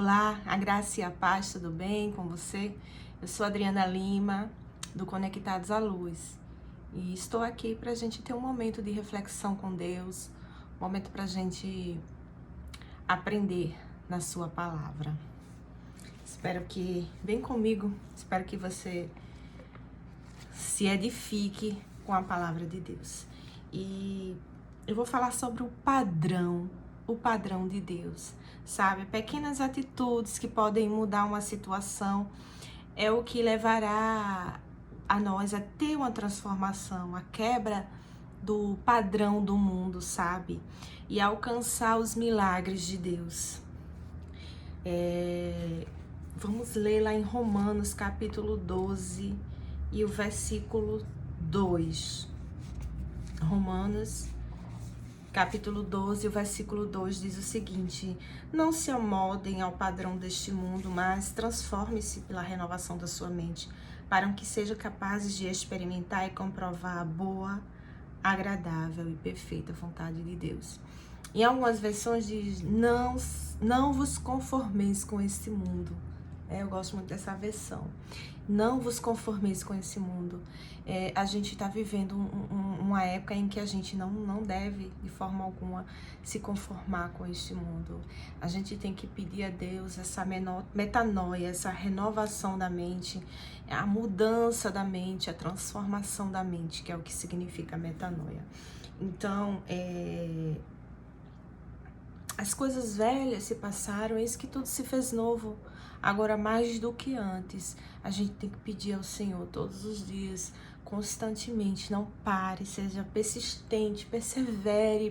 Olá, a graça e a paz, tudo bem com você? Eu sou Adriana Lima, do Conectados à Luz, e estou aqui para a gente ter um momento de reflexão com Deus, um momento para a gente aprender na sua palavra. Vem comigo, espero que você se edifique com a palavra de Deus. E eu vou falar sobre o padrão de Deus, sabe? Pequenas atitudes que podem mudar uma situação é o que levará a nós a ter uma transformação, a quebra do padrão do mundo, sabe? E alcançar os milagres de Deus. Vamos ler lá em Romanos capítulo 12 e o versículo 2. Romanos capítulo 12, o versículo 2 diz o seguinte: não se amoldem ao padrão deste mundo, mas transforme-se pela renovação da sua mente, para que sejam capazes de experimentar e comprovar a boa, agradável e perfeita vontade de Deus. Em algumas versões diz: não vos conformeis com esse mundo. Eu gosto muito dessa versão. Não vos conformeis com esse mundo. A gente está vivendo uma época em que a gente não deve, de forma alguma, se conformar com este mundo. A gente tem que pedir a Deus essa metanoia, essa renovação da mente, a mudança da mente, a transformação da mente, que é o que significa metanoia. Então, as coisas velhas se passaram, eis que tudo se fez novo. Agora, mais do que antes, a gente tem que pedir ao Senhor todos os dias, constantemente, não pare, seja persistente, persevere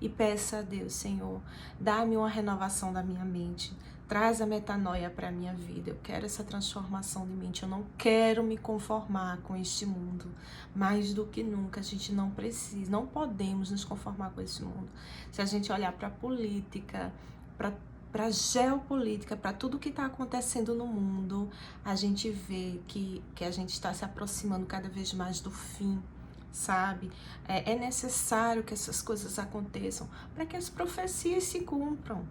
e peça a Deus: Senhor, dá-me uma renovação da minha mente, traz a metanoia para a minha vida. Eu quero essa transformação de mente, eu não quero me conformar com este mundo. Mais do que nunca, a gente não podemos nos conformar com este mundo. Se a gente olhar para a política, para a geopolítica, para tudo que está acontecendo no mundo, a gente vê que a gente está se aproximando cada vez mais do fim, sabe? É necessário que essas coisas aconteçam para que as profecias se cumpram,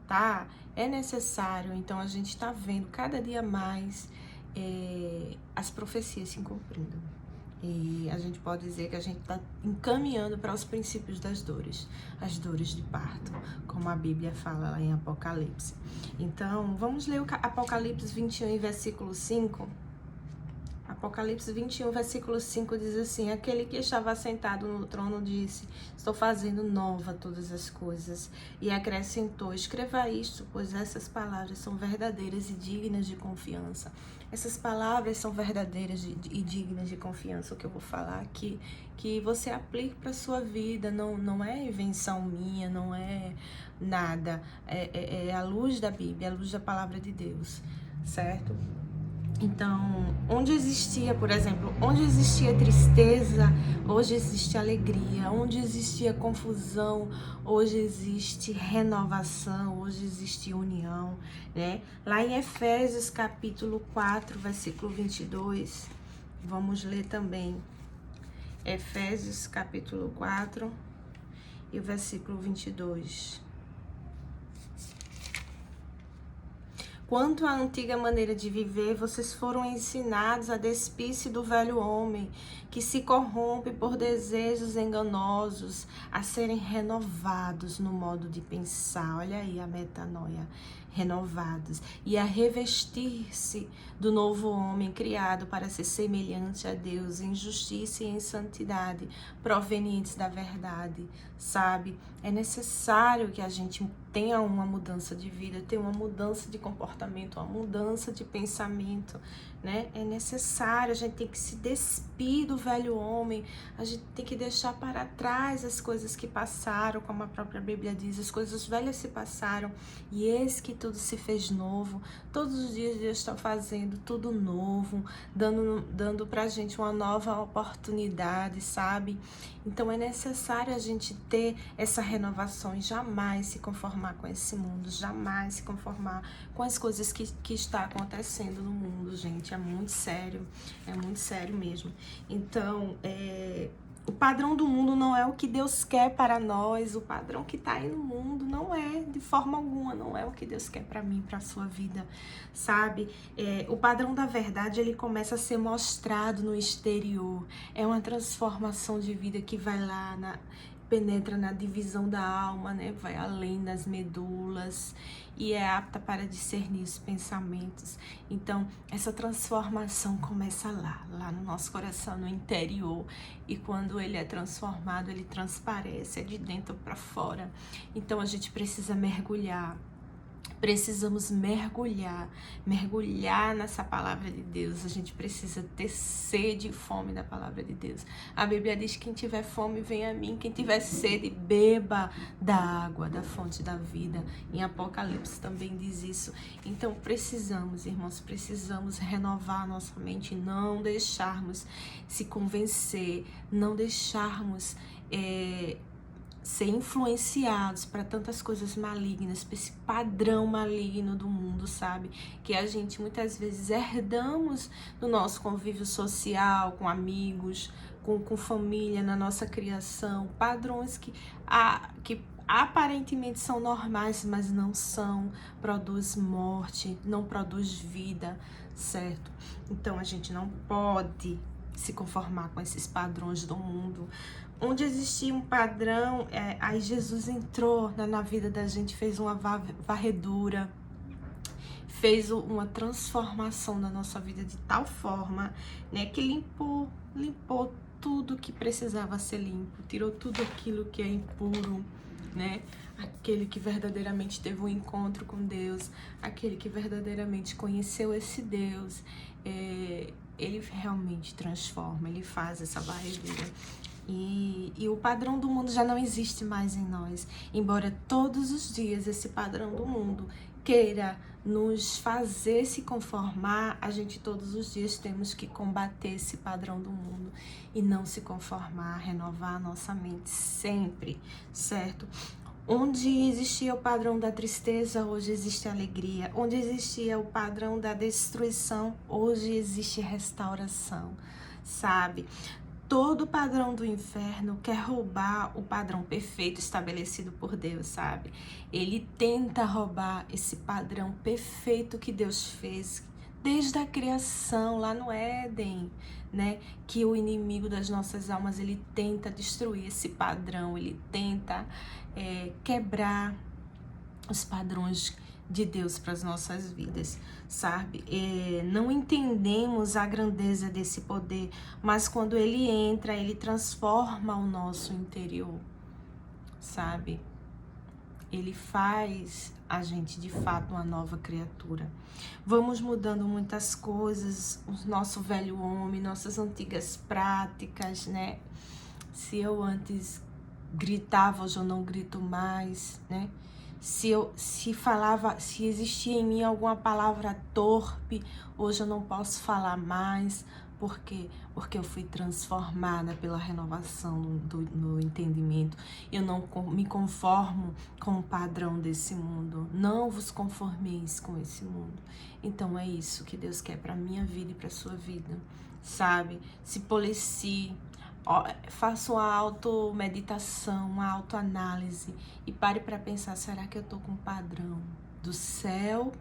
tá? É necessário. Então a gente está vendo cada dia mais as profecias se cumprindo. E a gente pode dizer que a gente está encaminhando para os princípios das dores, as dores de parto, como a Bíblia fala lá em Apocalipse. Então, vamos ler o Apocalipse 21, versículo 5. Apocalipse 21, versículo 5 diz assim: aquele que estava sentado no trono disse: estou fazendo nova todas as coisas. E acrescentou: escreva isto, pois essas palavras são verdadeiras e dignas de confiança. Essas palavras são verdadeiras e dignas de confiança, o que eu vou falar aqui, que você aplique para a sua vida, não é invenção minha, não é nada, é a luz da Bíblia, a luz da palavra de Deus, certo? Então, onde existia, por exemplo, onde existia tristeza, hoje existe alegria. Onde existia confusão, hoje existe renovação, hoje existe união, né? Lá em Efésios capítulo 4, versículo 22, vamos ler também. Efésios capítulo 4 e o versículo 22. Quanto à antiga maneira de viver, vocês foram ensinados a despir-se do velho homem, que se corrompe por desejos enganosos, a serem renovados no modo de pensar. Olha aí a metanoia, renovados, e a revestir-se do novo homem, criado para ser semelhante a Deus, em justiça e em santidade, provenientes da verdade, sabe? É necessário que a gente tenha uma mudança de vida, tenha uma mudança de comportamento, uma mudança de pensamento, né? É necessário, a gente tem que se despir do velho homem, a gente tem que deixar para trás as coisas que passaram, como a própria Bíblia diz, as coisas velhas se passaram, e eis que tudo se fez novo. Todos os dias Deus está fazendo tudo novo, dando pra gente uma nova oportunidade, sabe? Então é necessário a gente ter essa renovação e jamais se conformar com esse mundo, jamais se conformar com as coisas que está acontecendo no mundo, gente. É muito sério mesmo. Então, O padrão do mundo não é o que Deus quer para nós. O padrão que está aí no mundo não é, de forma alguma, não é o que Deus quer para mim, para a sua vida, sabe? O padrão da verdade, ele começa a ser mostrado no exterior. É uma transformação de vida que vai lá, penetra na divisão da alma, né? Vai além das medulas e é apta para discernir os pensamentos. Então, essa transformação começa lá no nosso coração, no interior. E quando ele é transformado, ele transparece, é de dentro para fora. Então, a gente precisa mergulhar. Precisamos mergulhar nessa palavra de Deus. A gente precisa ter sede e fome da palavra de Deus. A Bíblia diz que quem tiver fome, venha a mim. Quem tiver sede, beba da água, da fonte da vida. Em Apocalipse também diz isso. Então precisamos, irmãos, precisamos renovar a nossa mente, não deixarmos se convencer, não deixarmos ser influenciados para tantas coisas malignas, para esse padrão maligno do mundo, sabe? Que a gente muitas vezes herdamos no nosso convívio social, com amigos, com família, na nossa criação, padrões que aparentemente são normais, mas não são, produz morte, não produz vida, certo? Então a gente não pode se conformar com esses padrões do mundo. Onde existia um padrão, aí Jesus entrou na vida da gente, fez uma varredura, fez uma transformação na nossa vida de tal forma, né, que limpou tudo que precisava ser limpo, tirou tudo aquilo que é impuro, né? Aquele que verdadeiramente teve um encontro com Deus, aquele que verdadeiramente conheceu esse Deus, ele realmente transforma, ele faz essa varredura. E o padrão do mundo já não existe mais em nós, embora todos os dias esse padrão do mundo queira nos fazer se conformar, a gente todos os dias temos que combater esse padrão do mundo e não se conformar, renovar a nossa mente sempre, certo? Onde existia o padrão da tristeza, hoje existe alegria. Onde existia o padrão da destruição, hoje existe restauração, sabe? Todo padrão do inferno quer roubar o padrão perfeito estabelecido por Deus, sabe? Ele tenta roubar esse padrão perfeito que Deus fez desde a criação, lá no Éden, né? Que o inimigo das nossas almas, ele tenta destruir esse padrão, ele tenta quebrar os padrões de Deus para as nossas vidas, sabe? Não entendemos a grandeza desse poder, mas quando ele entra, ele transforma o nosso interior, sabe? Ele faz a gente de fato uma nova criatura. Vamos mudando muitas coisas, o nosso velho homem, nossas antigas práticas, né? Se eu antes gritava, hoje eu não grito mais, né? Se existia em mim alguma palavra torpe, hoje eu não posso falar mais. Por quê? Porque eu fui transformada pela renovação do entendimento. Eu não me conformo com o padrão desse mundo. Não vos conformeis com esse mundo. Então é isso que Deus quer para a minha vida e para a sua vida, sabe? Se policie. Faça uma automeditação, uma autoanálise e pare para pensar, será que eu estou com o padrão do céu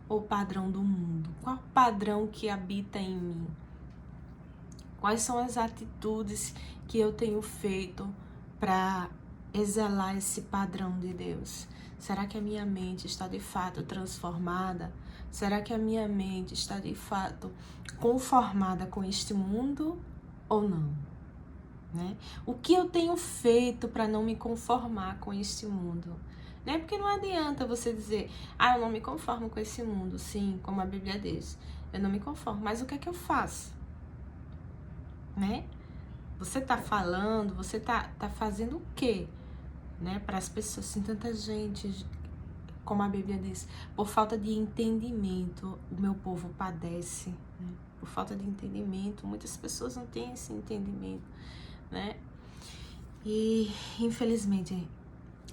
ou o padrão do mundo? Qual o padrão que habita em mim? Quais são as atitudes que eu tenho feito para exalar esse padrão de Deus? Será que a minha mente está de fato transformada? Será que a minha mente está de fato conformada com este mundo? Ou não, né? O que eu tenho feito para não me conformar com este mundo, né? Porque não adianta você dizer, eu não me conformo com esse mundo, sim, como a Bíblia diz, eu não me conformo, mas o que é que eu faço, né? Você tá falando, você tá fazendo o quê, né? Para as pessoas, assim, tanta gente, como a Bíblia diz, por falta de entendimento, o meu povo padece, né? Por falta de entendimento, muitas pessoas não têm esse entendimento, né? E, infelizmente,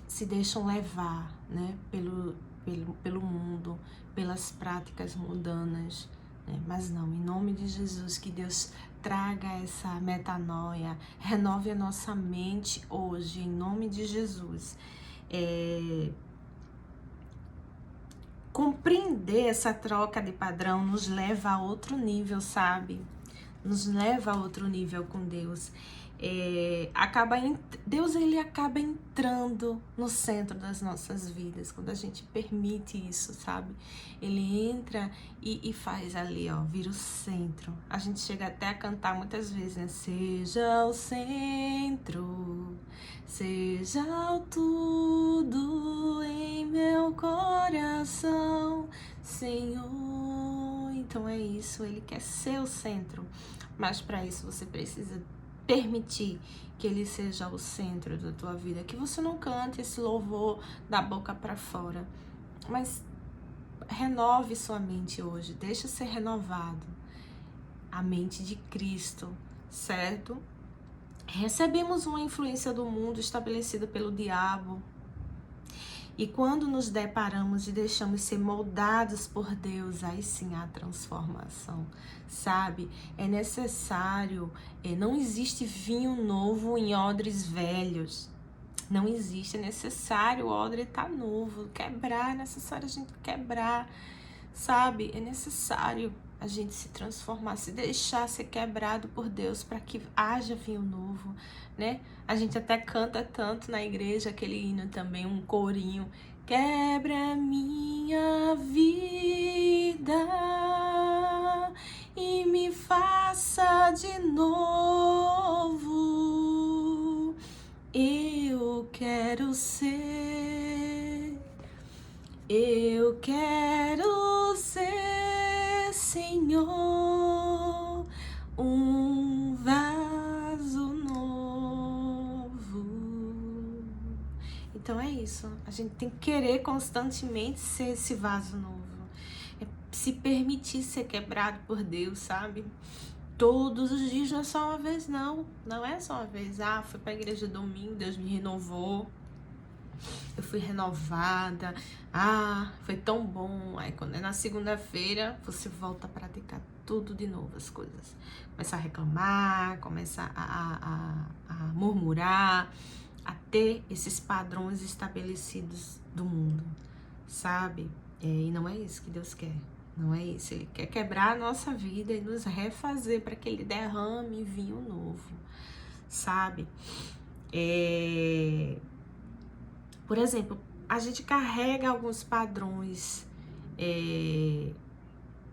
se deixam levar, né? Pelo mundo, pelas práticas mundanas, né? Mas não, em nome de Jesus, que Deus traga essa metanoia, renove a nossa mente hoje, em nome de Jesus. Compreender essa troca de padrão nos leva a outro nível, sabe? Nos leva a outro nível com Deus. Deus, ele acaba entrando no centro das nossas vidas, quando a gente permite isso, sabe? Ele entra e faz ali, ó, vira o centro. A gente chega até a cantar muitas vezes, né? Seja o centro, seja o tudo em meu coração, Senhor. Então é isso, ele quer ser o centro. Mas para isso você precisa permitir que ele seja o centro da tua vida, que você não cante esse louvor da boca para fora, mas renove sua mente hoje, deixa ser renovado a mente de Cristo, certo? Recebemos uma influência do mundo estabelecida pelo diabo. E quando nos deparamos e deixamos ser moldados por Deus, aí sim há transformação, sabe? É necessário, não existe vinho novo em odres velhos. Não existe, é necessário o odre estar novo, quebrar, é necessário a gente quebrar, sabe? É necessário a gente se transformar, se deixar ser quebrado por Deus para que haja vinho novo, né? A gente até canta tanto na igreja aquele hino também, um corinho. Quebra minha vida e me faça de novo. Eu quero ser, Senhor, um vaso novo. Então é isso, a gente tem que querer constantemente ser esse vaso novo, se permitir ser quebrado por Deus, sabe? Todos os dias, não é só uma vez, não é só uma vez. Fui pra igreja domingo, Deus me renovou, eu fui renovada, foi tão bom. Aí quando é na segunda-feira, você volta a praticar tudo de novo, as coisas. Começa a reclamar, começa a murmurar, a ter esses padrões estabelecidos do mundo, sabe? E não é isso que Deus quer, não é isso. Ele quer quebrar a nossa vida e nos refazer para que ele derrame vinho novo, sabe? Por exemplo, a gente carrega alguns padrões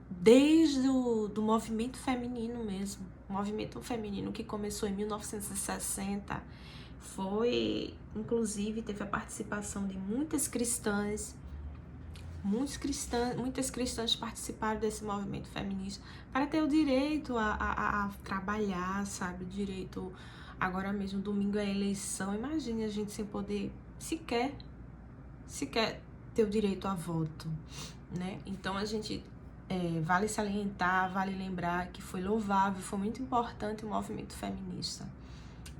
desde do movimento feminino mesmo. O movimento feminino que começou em 1960 teve a participação de muitas cristãs participaram desse movimento feminista para ter o direito a trabalhar, sabe? O direito, agora mesmo, domingo é eleição, imagine a gente sem poder sequer ter o direito a voto, né? Então a gente vale salientar, vale lembrar que foi louvável, foi muito importante o movimento feminista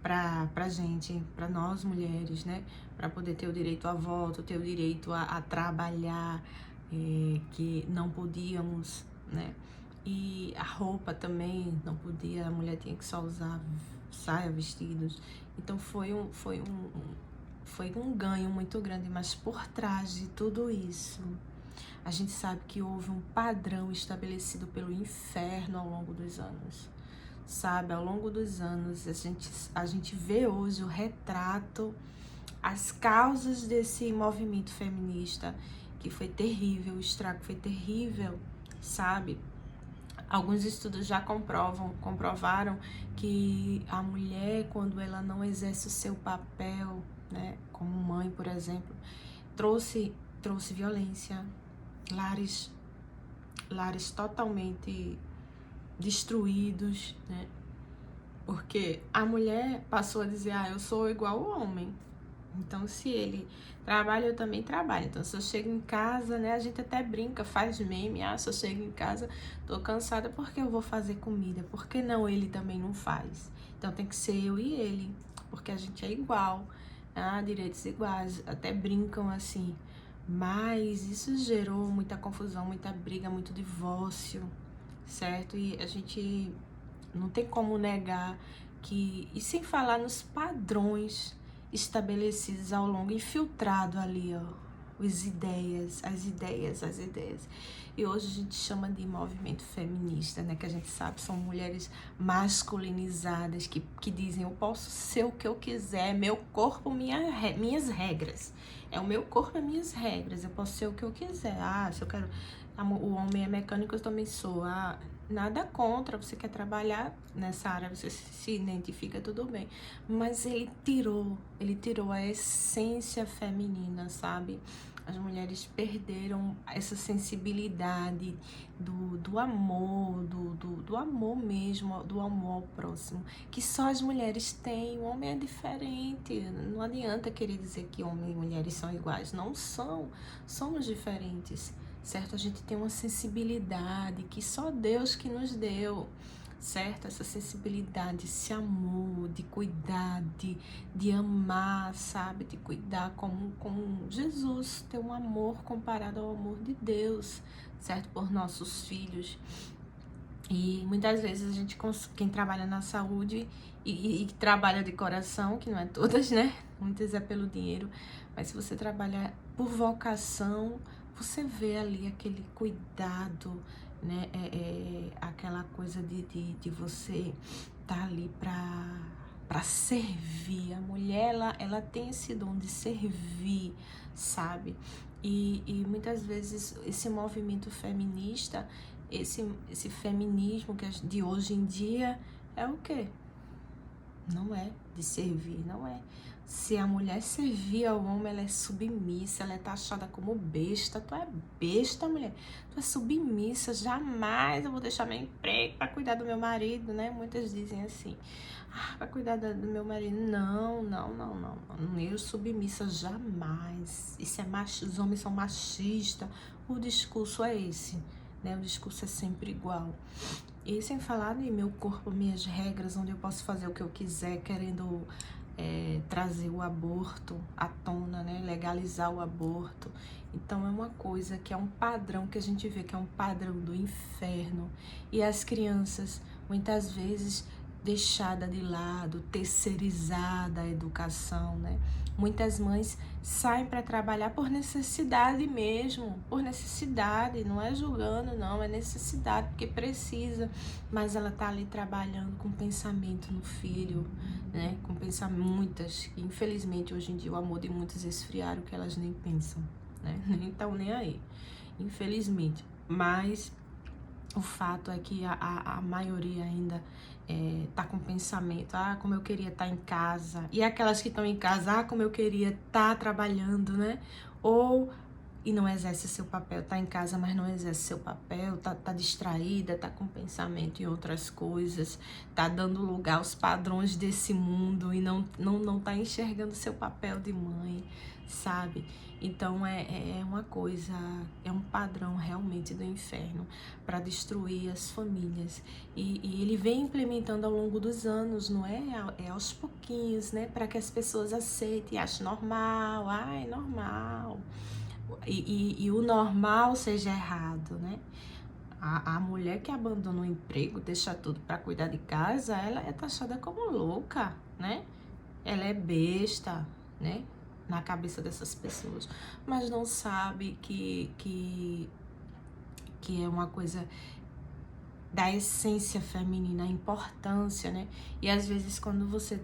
pra gente, pra nós mulheres, né? Pra poder ter o direito a voto, ter o direito a trabalhar, que não podíamos, né? E a roupa também não podia, a mulher tinha que só usar saia, vestidos. Então foi um ganho muito grande, mas por trás de tudo isso, a gente sabe que houve um padrão estabelecido pelo inferno ao longo dos anos, sabe? Ao longo dos anos, a gente vê hoje o retrato, as causas desse movimento feminista, que foi terrível, o estrago foi terrível, sabe? Alguns estudos já comprovaram que a mulher, quando ela não exerce o seu papel, né, como mãe, por exemplo, trouxe violência, lares totalmente destruídos, né? Porque a mulher passou a dizer, eu sou igual ao homem. Então, se ele trabalha, eu também trabalho. Então, se eu chego em casa, né, a gente até brinca, faz meme, se eu chego em casa, tô cansada, porque eu vou fazer comida? Por que não ele também não faz? Então, tem que ser eu e ele, porque a gente é igual, direitos iguais, até brincam assim. Mas isso gerou muita confusão, muita briga, muito divórcio, certo? E a gente não tem como negar que, e sem falar nos padrões estabelecidos ao longo, infiltrado ali, ó, as ideias. E hoje a gente chama de movimento feminista, né? Que a gente sabe são mulheres masculinizadas que dizem: eu posso ser o que eu quiser, meu corpo, minhas regras. É o meu corpo, as minhas regras. Eu posso ser o que eu quiser. Ah, se eu quero. O homem é mecânico, eu também sou. Ah, nada contra, você quer trabalhar nessa área, você se identifica, tudo bem. Mas ele tirou a essência feminina, sabe? As mulheres perderam essa sensibilidade do amor, do amor mesmo, do amor ao próximo, que só as mulheres têm. O homem é diferente, não adianta querer dizer que homem e mulheres são iguais, não são, somos diferentes, certo? A gente tem uma sensibilidade que só Deus que nos deu, certo? Essa sensibilidade, esse amor, de cuidar, de amar, sabe? De cuidar como Jesus, ter um amor comparado ao amor de Deus, certo? Por nossos filhos. E muitas vezes a gente, quem trabalha na saúde e trabalha de coração, que não é todas, né? Muitas é pelo dinheiro, mas se você trabalha por vocação, você vê ali aquele cuidado, né? Aquela coisa de você estar ali para servir. A mulher, ela tem esse dom de servir, sabe? E muitas vezes esse movimento feminista, esse feminismo de hoje em dia é o quê? Não é de servir, não é. Se a mulher servir ao homem, ela é submissa, ela é taxada como besta. Tu é besta, mulher. Tu é submissa. Jamais eu vou deixar meu emprego para cuidar do meu marido, né? Muitas dizem assim. Ah, para cuidar do meu marido. Não. Eu submissa, jamais. Isso é os homens são machistas. O discurso é esse, né? O discurso é sempre igual. E sem falar em meu corpo, minhas regras, onde eu posso fazer o que eu quiser, querendo trazer o aborto à tona, né? Legalizar o aborto. Então é uma coisa que é um padrão que a gente vê que é um padrão do inferno. E as crianças, muitas vezes, deixada de lado, terceirizada a educação, né? Muitas mães saem para trabalhar por necessidade mesmo, por necessidade, não é julgando, não, é necessidade, porque precisa, mas ela tá ali trabalhando com pensamento no filho, né? Com pensamento, muitas, infelizmente hoje em dia o amor de muitas esfriaram que elas nem pensam, né? Nem estão nem aí, infelizmente, mas o fato é que a maioria ainda tá com pensamento, ah, como eu queria estar em casa. E aquelas que estão em casa, ah, como eu queria estar trabalhando, né? E não exerce seu papel, tá em casa, mas não exerce seu papel, tá distraída, tá com pensamento em outras coisas, tá dando lugar aos padrões desse mundo e não tá enxergando seu papel de mãe, sabe? Então é uma coisa, é um padrão realmente do inferno para destruir as famílias. E ele vem implementando ao longo dos anos, não é? É aos pouquinhos, né? Para que as pessoas aceitem, achem normal, ai, normal. E o normal seja errado, né? A mulher que abandona o emprego, deixa tudo para cuidar de casa, ela é taxada como louca, né? Ela é besta, né? Na cabeça dessas pessoas, mas não sabe que é uma coisa da essência feminina, a importância, né? E às vezes quando você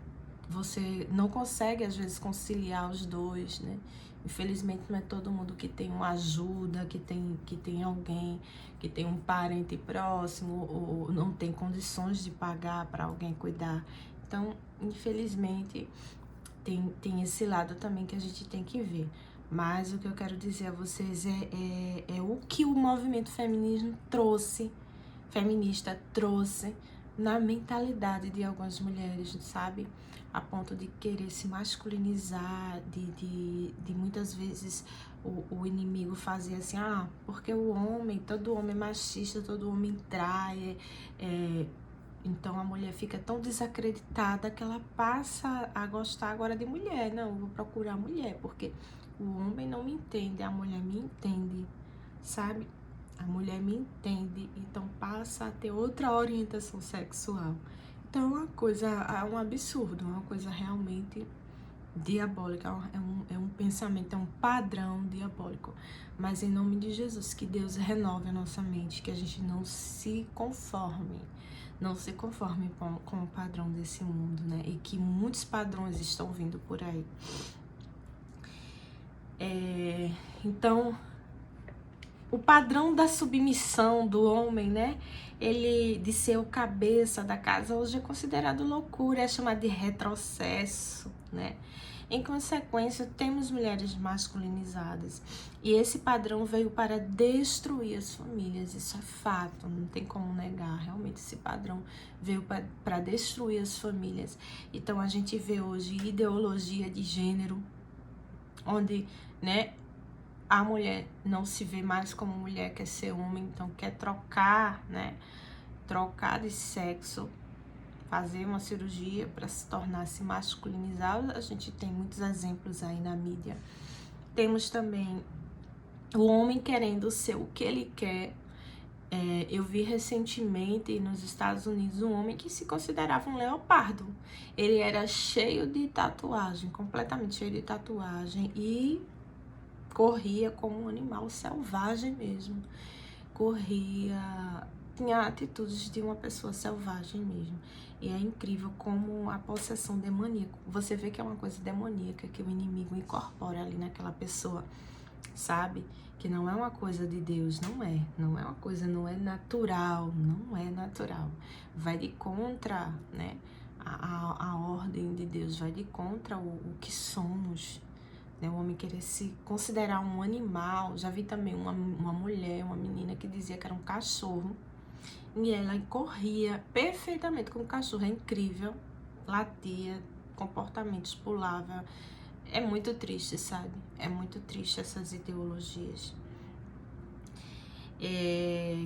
não consegue, às vezes, conciliar os dois, né? Infelizmente não é todo mundo que tem uma ajuda, que tem alguém, que tem um parente próximo ou não tem condições de pagar para alguém cuidar. Então, infelizmente, tem esse lado também que a gente tem que ver. Mas o que eu quero dizer a vocês é o que o movimento feminista trouxe na mentalidade de algumas mulheres, sabe? A ponto de querer se masculinizar, de muitas vezes o inimigo fazer assim, ah, porque todo homem é machista, todo homem trai, então a mulher fica tão desacreditada que ela passa a gostar agora de mulher. Não, eu vou procurar mulher, porque o homem não me entende, a mulher me entende, sabe? A mulher me entende, então passa a ter outra orientação sexual. Então é uma coisa, é um absurdo, é uma coisa realmente diabólica, é um pensamento, é um padrão diabólico. Mas em nome de Jesus, que Deus renove a nossa mente, que a gente não se conforme com o padrão desse mundo, né? E que muitos padrões estão vindo por aí. Então, o padrão da submissão do homem, né? Ele de ser o cabeça da casa hoje é considerado loucura, é chamado de retrocesso, né? Em consequência, temos mulheres masculinizadas. E esse padrão veio para destruir as famílias, isso é fato, não tem como negar. Realmente esse padrão veio para destruir as famílias. Então a gente vê hoje ideologia de gênero, onde, né, a mulher não se vê mais como mulher, quer ser homem, então quer trocar, né? Trocar de sexo, fazer uma cirurgia para se tornar-se masculinizado. A gente tem muitos exemplos aí na mídia. Temos também o homem querendo ser o que ele quer. Eu vi recentemente nos Estados Unidos um homem que se considerava um leopardo. Ele era cheio de tatuagem, completamente cheio de tatuagem, e corria como um animal selvagem mesmo. Corria, tinha atitudes de uma pessoa selvagem mesmo. E é incrível como a possessão demoníaca, você vê que é uma coisa demoníaca que o inimigo incorpora ali naquela pessoa, sabe? Que não é uma coisa de Deus, não é uma coisa, não é natural, vai de contra, né, a ordem de Deus, vai de contra o que somos, né? O homem querer se considerar um animal. Já vi também uma mulher, uma menina que dizia que era um cachorro, e ela corria perfeitamente como cachorro, é incrível, latia, comportamentos, pulava. É muito triste, sabe? É muito triste essas ideologias.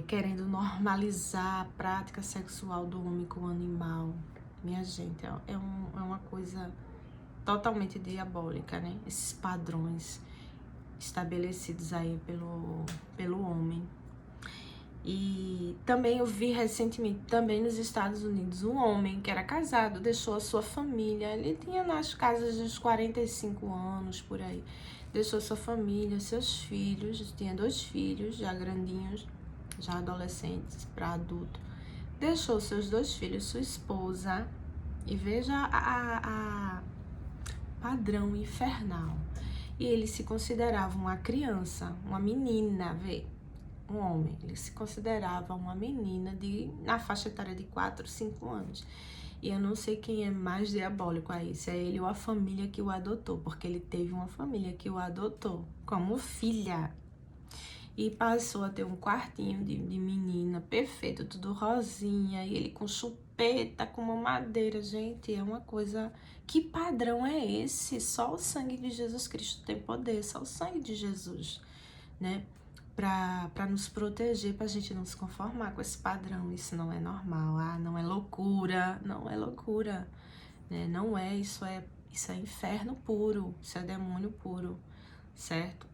Querendo normalizar a prática sexual do homem com o animal. Minha gente, é uma coisa totalmente diabólica, né? Esses padrões estabelecidos aí pelo homem. E também eu vi recentemente, também nos Estados Unidos, um homem que era casado, deixou a sua família. Ele tinha nas casas dos 45 anos, por aí. Deixou sua família, seus filhos, tinha 2 filhos, já grandinhos, já adolescentes para adulto. Deixou seus 2 filhos, sua esposa, e veja a padrão infernal. E ele se considerava uma criança, uma menina, vê? Um homem, ele se considerava uma menina na faixa etária de 4, 5 anos. E eu não sei quem é mais diabólico aí, se é ele ou a família que o adotou, porque ele teve uma família que o adotou como filha. E passou a ter um quartinho de menina, perfeito, tudo rosinha, e ele com chupeta, com mamadeira. Gente, é uma coisa... Que padrão é esse? Só o sangue de Jesus Cristo tem poder, só o sangue de Jesus, né? Para nos proteger, pra gente não se conformar com esse padrão. Isso não é normal, não é loucura, né? Não é, isso é inferno puro, isso é demônio puro, certo?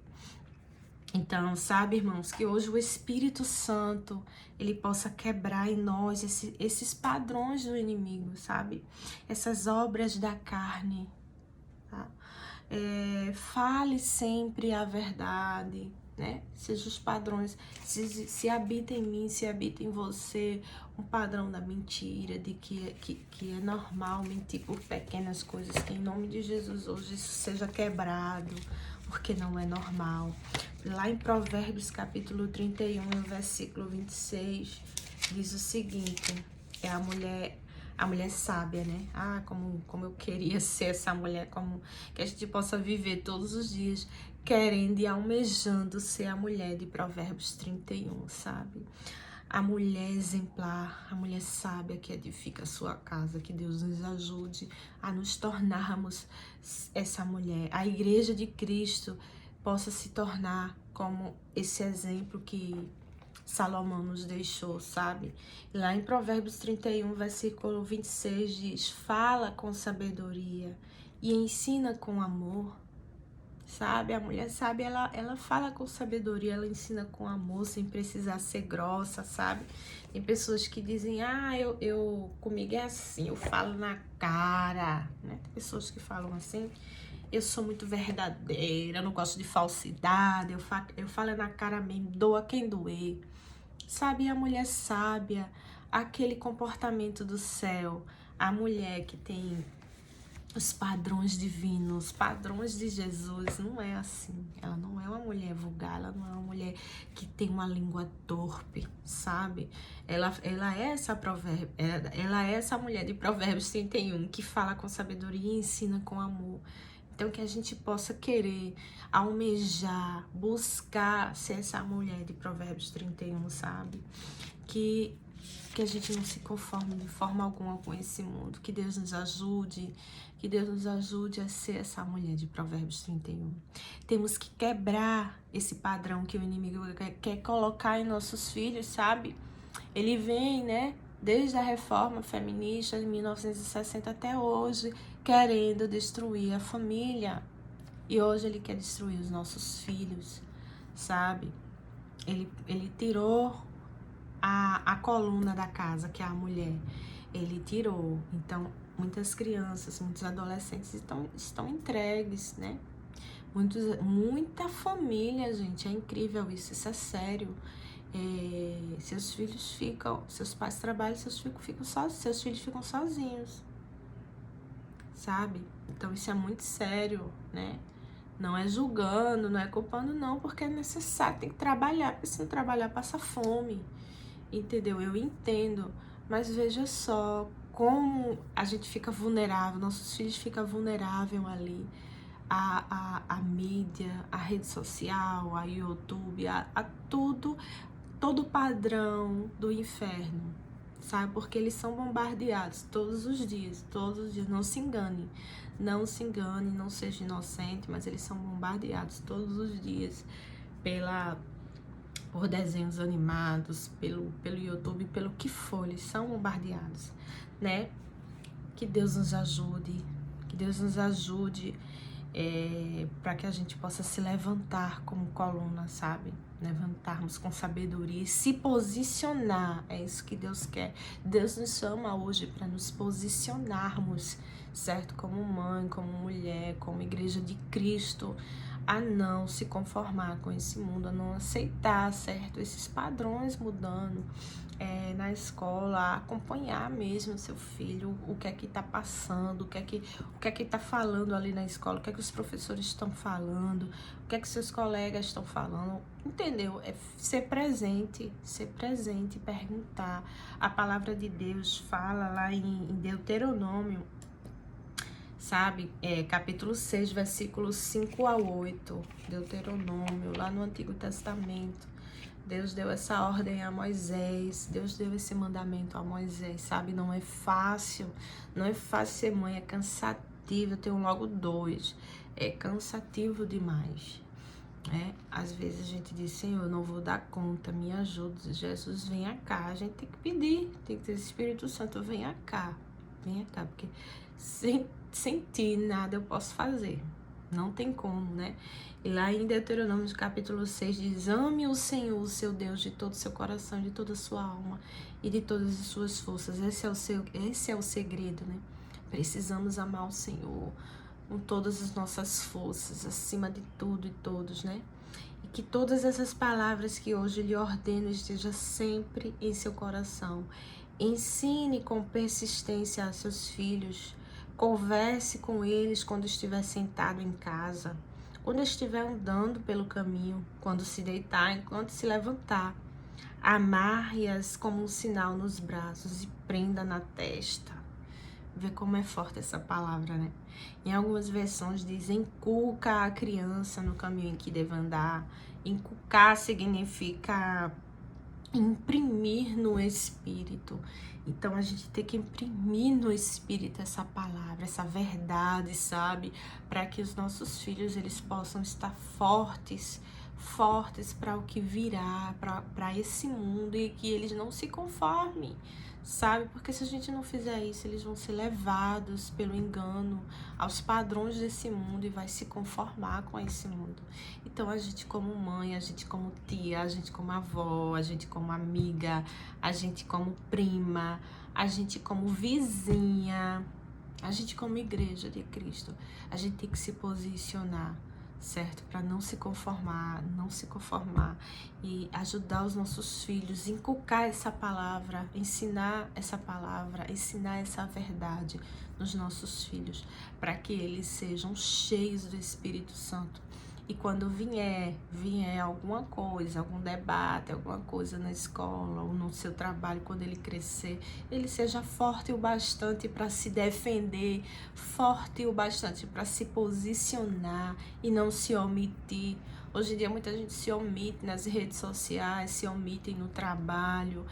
Então, sabe, irmãos, que hoje o Espírito Santo, ele possa quebrar em nós esses padrões do inimigo, sabe? Essas obras da carne, tá? Fale sempre a verdade, né? Seja os padrões, se habita em mim, se habita em você um padrão da mentira, de que é normal mentir por pequenas coisas, que em nome de Jesus hoje isso seja quebrado, porque não é normal. Lá em Provérbios capítulo 31, versículo 26, diz o seguinte, é a mulher sábia, né? Como eu queria ser essa mulher, como que a gente possa viver todos os dias querendo e almejando ser a mulher de Provérbios 31, sabe? A mulher exemplar, a mulher sábia que edifica a sua casa, que Deus nos ajude a nos tornarmos essa mulher. A igreja de Cristo possa se tornar como esse exemplo que Salomão nos deixou, sabe? Lá em Provérbios 31, versículo 26 diz: fala com sabedoria e ensina com amor, sabe? A mulher sábia, ela fala com sabedoria, ela ensina com amor, sem precisar ser grossa, sabe? Tem pessoas que dizem, comigo é assim, eu falo na cara, né? Tem pessoas que falam assim, eu sou muito verdadeira, eu não gosto de falsidade, eu falo na cara mesmo, doa quem doer, sabe? E a mulher sábia, aquele comportamento do céu, a mulher que tem os padrões divinos, os padrões de Jesus, não é assim. Ela não é uma mulher vulgar, ela não é uma mulher que tem uma língua torpe, sabe? Ela é ela é essa mulher de Provérbios 31 que fala com sabedoria e ensina com amor. Então que a gente possa querer, almejar, buscar ser essa mulher de Provérbios 31, sabe? Que a gente não se conforme de forma alguma com esse mundo. Que Deus nos ajude, que Deus nos ajude a ser essa mulher de Provérbios 31. Temos que quebrar esse padrão que o inimigo quer colocar em nossos filhos, sabe? Ele vem, né, desde a reforma feminista de 1960 até hoje, querendo destruir a família. E hoje ele quer destruir os nossos filhos, sabe? Ele tirou a coluna da casa, que é a mulher, ele tirou. Então, muitas crianças, muitos adolescentes estão entregues, né? Muita família, gente, é incrível isso é sério. Seus filhos ficam, seus pais trabalham, seus filhos ficam sozinhos, sabe? Então, isso é muito sério, né? Não é julgando, não é culpando, não, porque é necessário, tem que trabalhar, porque se não trabalhar, passa fome. Entendeu? Eu entendo, mas veja só como a gente fica vulnerável, nossos filhos ficam vulneráveis ali, a mídia, a rede social, a YouTube, a tudo, todo o padrão do inferno, sabe? Porque eles são bombardeados todos os dias, não se engane, não seja inocente, mas eles são bombardeados todos os dias por desenhos animados, pelo YouTube, pelo que for, eles são bombardeados, né? Que Deus nos ajude, para que a gente possa se levantar como coluna, sabe? Levantarmos com sabedoria e se posicionar, é isso que Deus quer. Deus nos chama hoje para nos posicionarmos, certo? Como mãe, como mulher, como igreja de Cristo, a não se conformar com esse mundo, a não aceitar, certo? Esses padrões mudando na escola, acompanhar mesmo seu filho, o que é que tá passando, o que é que tá falando ali na escola, o que é que os professores estão falando, o que é que seus colegas estão falando, entendeu? É ser presente, perguntar. A palavra de Deus fala lá em Deuteronômio, sabe? Capítulo 6, versículos 5 a 8, Deuteronômio, lá no Antigo Testamento. Deus deu essa ordem a Moisés, Deus deu esse mandamento a Moisés, sabe? Não é fácil ser mãe, é cansativo. Eu tenho logo 2, é cansativo demais, né? Às vezes a gente diz, Senhor, eu não vou dar conta, me ajuda, Jesus, venha cá. A gente tem que pedir, tem que ter Espírito Santo, venha cá, porque sem ti nada eu posso fazer, não tem como, né? E lá em Deuteronômio capítulo 6 diz, ame o Senhor, seu Deus, de todo o seu coração, de toda a sua alma e de todas as suas forças. Esse é o segredo, né? Precisamos amar o Senhor com todas as nossas forças, acima de tudo e todos, né? E que todas essas palavras que hoje lhe ordeno estejam sempre em seu coração. Ensine com persistência a seus filhos, converse com eles quando estiver sentado em casa, quando estiver andando pelo caminho, quando se deitar, enquanto se levantar. Amarre-as como um sinal nos braços e prenda na testa. Vê como é forte essa palavra, né? Em algumas versões diz, inculca a criança no caminho em que deve andar. Inculcar significa imprimir no espírito. Então a gente tem que imprimir no espírito essa palavra, essa verdade, sabe? Para que os nossos filhos eles possam estar fortes fortes para o que virá, para esse mundo, e que eles não se conformem, sabe? Porque se a gente não fizer isso, eles vão ser levados pelo engano aos padrões desse mundo e vai se conformar com esse mundo. Então a gente como mãe, a gente como tia, a gente como avó, a gente como amiga, a gente como prima, a gente como vizinha, a gente como igreja de Cristo, a gente tem que se posicionar, certo? Para não se conformar e ajudar os nossos filhos, inculcar essa palavra, ensinar essa verdade nos nossos filhos, para que eles sejam cheios do Espírito Santo. E quando vier alguma coisa, algum debate, alguma coisa na escola ou no seu trabalho, quando ele crescer, ele seja forte o bastante para se defender, forte o bastante para se posicionar e não se omitir. Hoje em dia muita gente se omite nas redes sociais, se omitem no trabalho,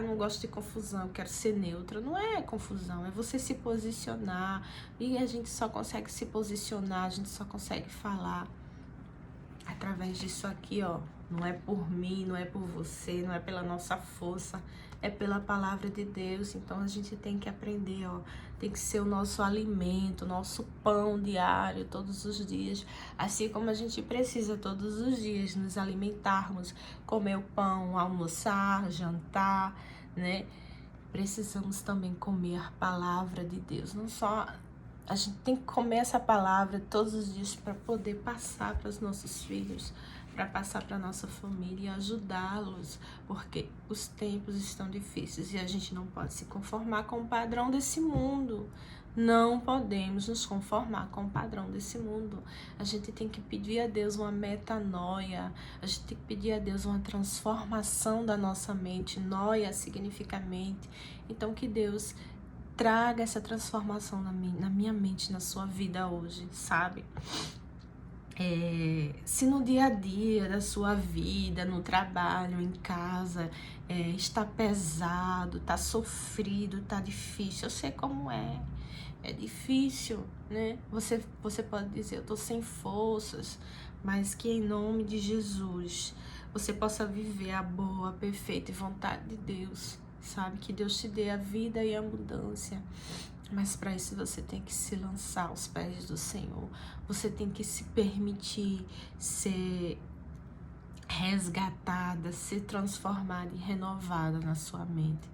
não gosto de confusão, quero ser neutra. Não é confusão, é você se posicionar, e a gente só consegue se posicionar, a gente só consegue falar através disso aqui, ó. Não é por mim, não é por você, não é pela nossa força, é pela palavra de Deus. Então a gente tem que aprender, ó. Tem que ser o nosso alimento, nosso pão diário, todos os dias. Assim como a gente precisa todos os dias nos alimentarmos, comer o pão, almoçar, jantar, né? Precisamos também comer a palavra de Deus. Não só a gente tem que comer essa palavra todos os dias para poder passar para os nossos filhos, para passar para a nossa família e ajudá-los, porque os tempos estão difíceis e a gente não pode se conformar com o padrão desse mundo. Não podemos nos conformar com o padrão desse mundo. A gente tem que pedir a Deus uma metanoia, a gente tem que pedir a Deus uma transformação da nossa mente. Noia significa mente. Então que Deus traga essa transformação na minha mente, na sua vida hoje, sabe? Se no dia a dia da sua vida, no trabalho, em casa, está pesado, está sofrido, está difícil, eu sei como é difícil, né? Você pode dizer, eu tô sem forças, mas que em nome de Jesus você possa viver a boa, perfeita vontade de Deus, sabe? Que Deus te dê a vida e a abundância. Mas para isso você tem que se lançar aos pés do Senhor. Você tem que se permitir ser resgatada, ser transformada e renovada na sua mente,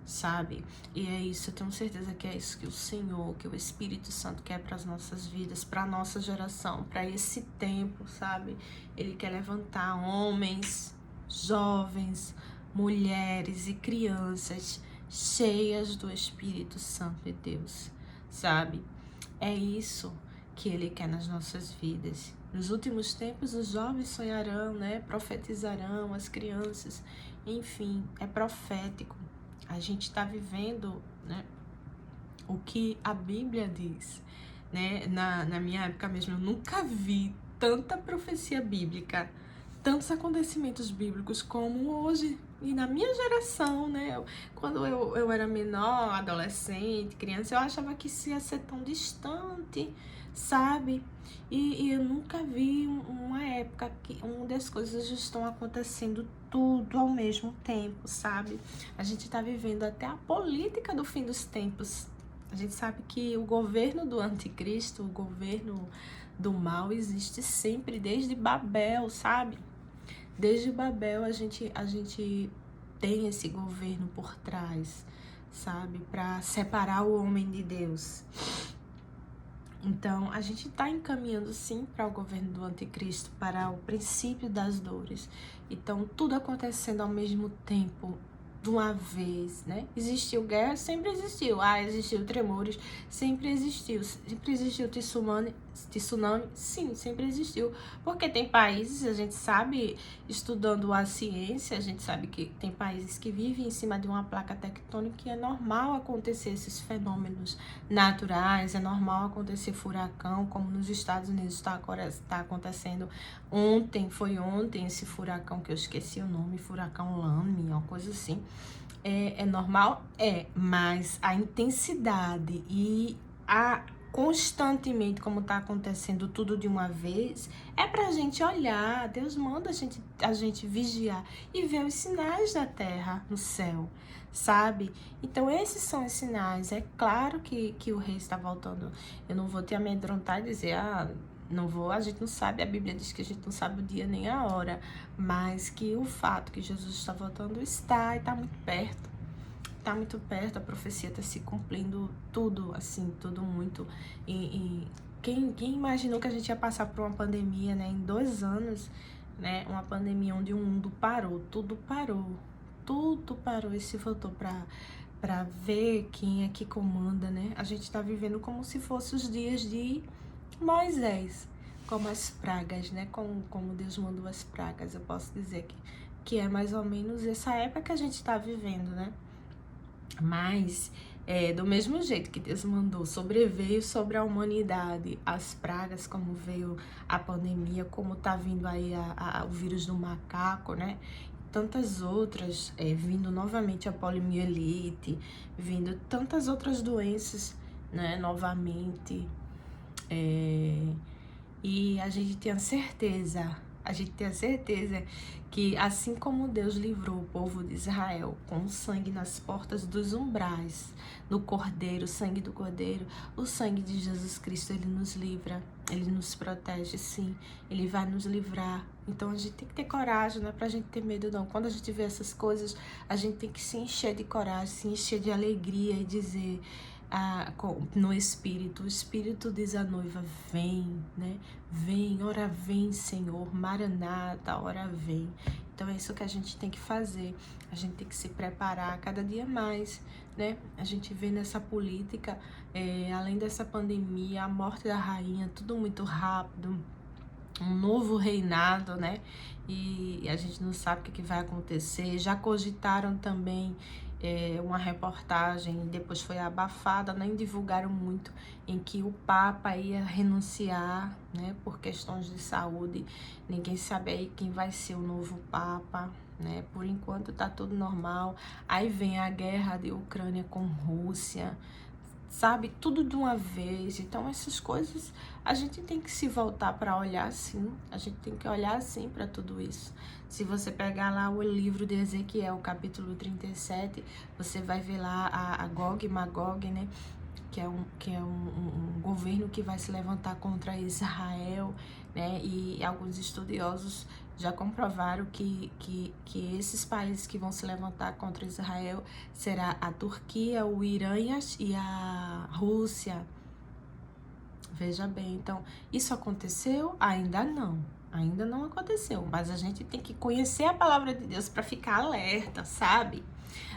sabe? E é isso, eu tenho certeza que é isso que o Senhor, que o Espírito Santo quer para as nossas vidas, para a nossa geração, para esse tempo, sabe? Ele quer levantar homens, jovens, mulheres e crianças cheias do Espírito Santo de Deus, sabe? É isso que Ele quer nas nossas vidas. Nos últimos tempos, os jovens sonharão, né? Profetizarão, as crianças, enfim, é profético. A gente está vivendo, né, o que a Bíblia diz, né? Na minha época mesmo, eu nunca vi tanta profecia bíblica, tantos acontecimentos bíblicos como hoje. E na minha geração, né? Quando eu era menor, adolescente, criança, eu achava que isso ia ser tão distante, sabe? E eu nunca vi uma época que das coisas estão acontecendo tudo ao mesmo tempo, sabe? A gente tá vivendo até a política do fim dos tempos. A gente sabe que o governo do anticristo, o governo do mal existe sempre, desde Babel, sabe? Desde Babel a gente tem esse governo por trás, sabe? Para separar o homem de Deus. Então, a gente está encaminhando sim para o governo do anticristo, para o princípio das dores. Então, tudo acontecendo ao mesmo tempo, de uma vez, né? Existiu guerra? Sempre existiu. Existiu tremores? Sempre existiu. Sempre existiu tsunami? Sim, sempre existiu. Porque tem países, a gente sabe, estudando a ciência, a gente sabe que tem países que vivem em cima de uma placa tectônica e é normal acontecer esses fenômenos naturais, é normal acontecer furacão, como nos Estados Unidos está acontecendo. Foi ontem esse furacão que eu esqueci o nome, furacão Lani, uma coisa assim. É normal? Mas a intensidade e constantemente, como está acontecendo tudo de uma vez, é para a gente olhar. Deus manda a gente vigiar e ver os sinais da terra no céu, sabe? Então esses são os sinais. É claro que o rei está voltando. Eu não vou te amedrontar e dizer, não vou, a gente não sabe, a Bíblia diz que a gente não sabe o dia nem a hora, mas que o fato que Jesus está voltando está, e está muito perto. Tá muito perto, a profecia tá se cumprindo, tudo, assim, tudo muito. E quem imaginou que a gente ia passar por uma pandemia, né, em 2 anos, né, uma pandemia onde o mundo parou, tudo parou e se voltou pra ver quem é que comanda, né? A gente tá vivendo como se fosse os dias de Moisés, como as pragas, né, como Deus mandou as pragas, eu posso dizer que é mais ou menos essa época que a gente tá vivendo, né? Mas, do mesmo jeito que Deus mandou, sobreveio sobre a humanidade as pragas, como veio a pandemia, como tá vindo aí o vírus do macaco, né? Tantas outras, vindo novamente a poliomielite, vindo tantas outras doenças, né? Novamente. E a gente tem a certeza que assim como Deus livrou o povo de Israel com o sangue nas portas dos umbrais, no cordeiro, o sangue do cordeiro, o sangue de Jesus Cristo, ele nos livra, ele nos protege, sim, ele vai nos livrar. Então a gente tem que ter coragem, não é pra gente ter medo não. Quando a gente vê essas coisas, a gente tem que se encher de coragem, se encher de alegria e dizer no Espírito, o Espírito diz à noiva, vem, né? Vem, ora vem, Senhor, Maranata, ora vem. Então é isso que a gente tem que fazer, a gente tem que se preparar cada dia mais, né? A gente vê nessa política, além dessa pandemia, a morte da rainha, tudo muito rápido, um novo reinado, né? E a gente não sabe o que vai acontecer. Já cogitaram também uma reportagem, depois foi abafada, nem divulgaram muito, em que o Papa ia renunciar, né? Por questões de saúde. Ninguém sabe aí quem vai ser o novo Papa, né? Por enquanto tá tudo normal. Aí vem a guerra de Ucrânia com Rússia, sabe? Tudo de uma vez. Então essas coisas a gente tem que se voltar para olhar assim. A gente tem que olhar assim para tudo isso. Se você pegar lá o livro de Ezequiel, capítulo 37, você vai ver lá a Gog e Magog, né? Que é um governo que vai se levantar contra Israel, né? E alguns estudiosos já comprovaram que esses países que vão se levantar contra Israel será a Turquia, o Irã e a Rússia. Veja bem, então, isso aconteceu? Ainda não aconteceu, mas a gente tem que conhecer a palavra de Deus para ficar alerta, sabe?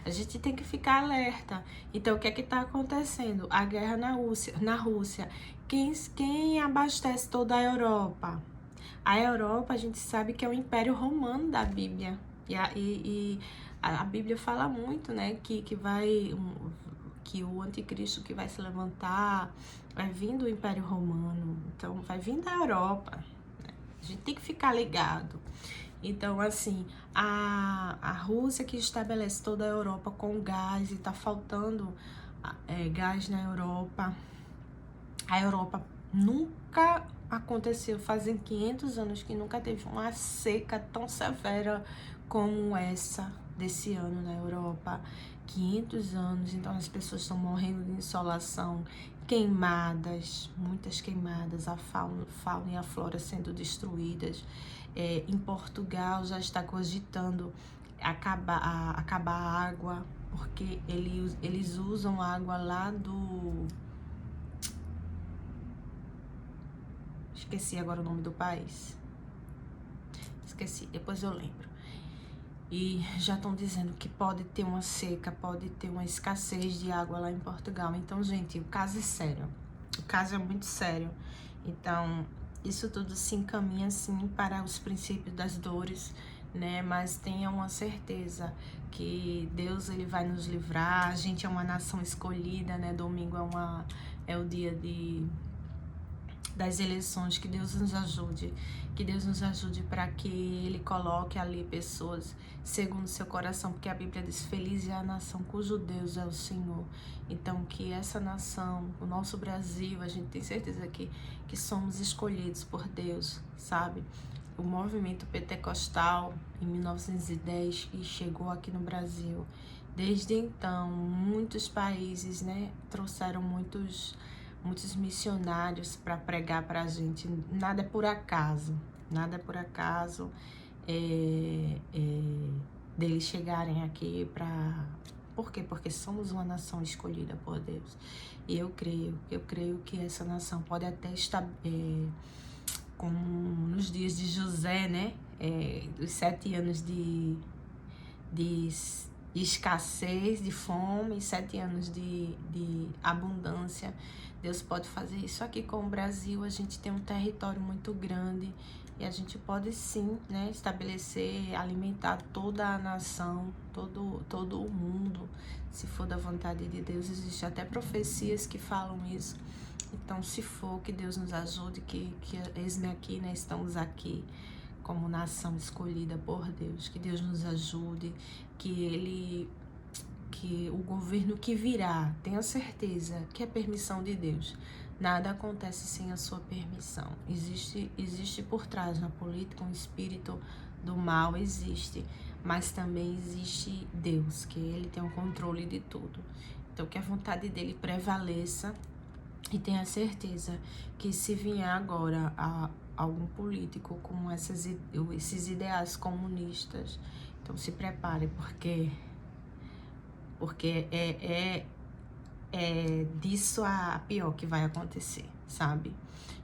A gente tem que ficar alerta. Então, o que é que está acontecendo? A guerra na Rússia. Quem abastece toda a Europa? A Europa, a gente sabe que é o Império Romano da Bíblia. E a Bíblia fala muito, né? Que o anticristo que vai se levantar vai vir do Império Romano. Então, vai vir da Europa. A gente tem que ficar ligado. Então, assim, a Rússia que estabelece toda a Europa com gás e tá faltando gás na Europa. A Europa nunca aconteceu, fazem 500 anos que nunca teve uma seca tão severa como essa desse ano na Europa. 500 anos, então as pessoas estão morrendo de insolação, queimadas, muitas queimadas, a fauna e a flora sendo destruídas. Em Portugal já está cogitando acabar a água, porque eles usam água lá do... Esqueci agora o nome do país. Esqueci, depois eu lembro. E já estão dizendo que pode ter uma seca, pode ter uma escassez de água lá em Portugal. Então, gente, o caso é sério. O caso é muito sério. Então, isso tudo se encaminha, assim, para os princípios das dores, né? Mas tenha uma certeza que Deus, ele vai nos livrar. A gente é uma nação escolhida, né? Domingo é o dia das eleições, que Deus nos ajude. Que Deus nos ajude para que Ele coloque ali pessoas segundo o seu coração, porque a Bíblia diz: feliz é a nação cujo Deus é o Senhor. Então, que essa nação, o nosso Brasil, a gente tem certeza que somos escolhidos por Deus, sabe? O movimento pentecostal, em 1910, que chegou aqui no Brasil. Desde então, muitos países, né, trouxeram muitos missionários para pregar para a gente. Nada é por acaso, nada é por acaso deles chegarem aqui para... Por quê? Porque somos uma nação escolhida por Deus. E eu creio que essa nação pode até estar, como nos dias de José, né? Os 7 anos de escassez, de fome, 7 anos de abundância. Deus pode fazer isso aqui com o Brasil. A gente tem um território muito grande e a gente pode sim, né, estabelecer, alimentar toda a nação, todo o mundo, se for da vontade de Deus. Existem até profecias que falam isso. Então, se for, que Deus nos ajude, que eis-me aqui, né, estamos aqui como nação escolhida por Deus. Que Deus nos ajude, que o governo que virá, tenha certeza que é permissão de Deus. Nada acontece sem a sua permissão. Existe por trás na política um espírito do mal, existe, mas também existe Deus, que Ele tem o controle de tudo. Então, que a vontade dele prevaleça, e tenha certeza que se vier agora algum político com esses ideais comunistas, então se prepare, porque é disso a pior que vai acontecer, sabe?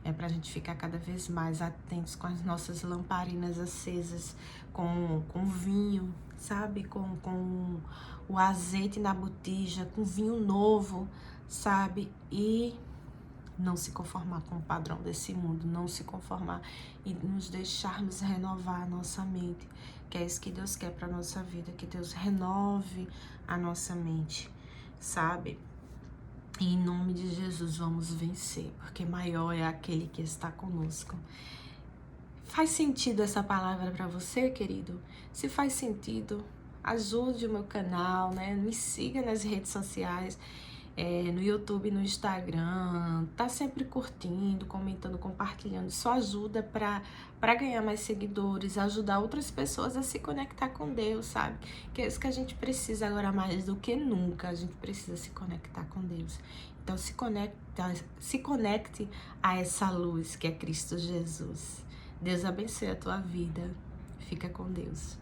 É pra gente ficar cada vez mais atentos, com as nossas lamparinas acesas, com vinho, sabe? Com o azeite na botija, com vinho novo, sabe? E não se conformar com o padrão desse mundo, não se conformar e nos deixarmos renovar a nossa mente, que é isso que Deus quer para nossa vida, que Deus renove a nossa mente, sabe? E em nome de Jesus vamos vencer, porque maior é aquele que está conosco. Faz sentido essa palavra para você, querido? Se faz sentido, ajude o meu canal, né? Me siga nas redes sociais, no YouTube, no Instagram, tá sempre curtindo, comentando, compartilhando. Isso ajuda para ganhar mais seguidores, ajudar outras pessoas a se conectar com Deus, sabe? Que é isso que a gente precisa agora mais do que nunca. A gente precisa se conectar com Deus. Então se conecte a essa luz que é Cristo Jesus. Deus abençoe a tua vida. Fica com Deus.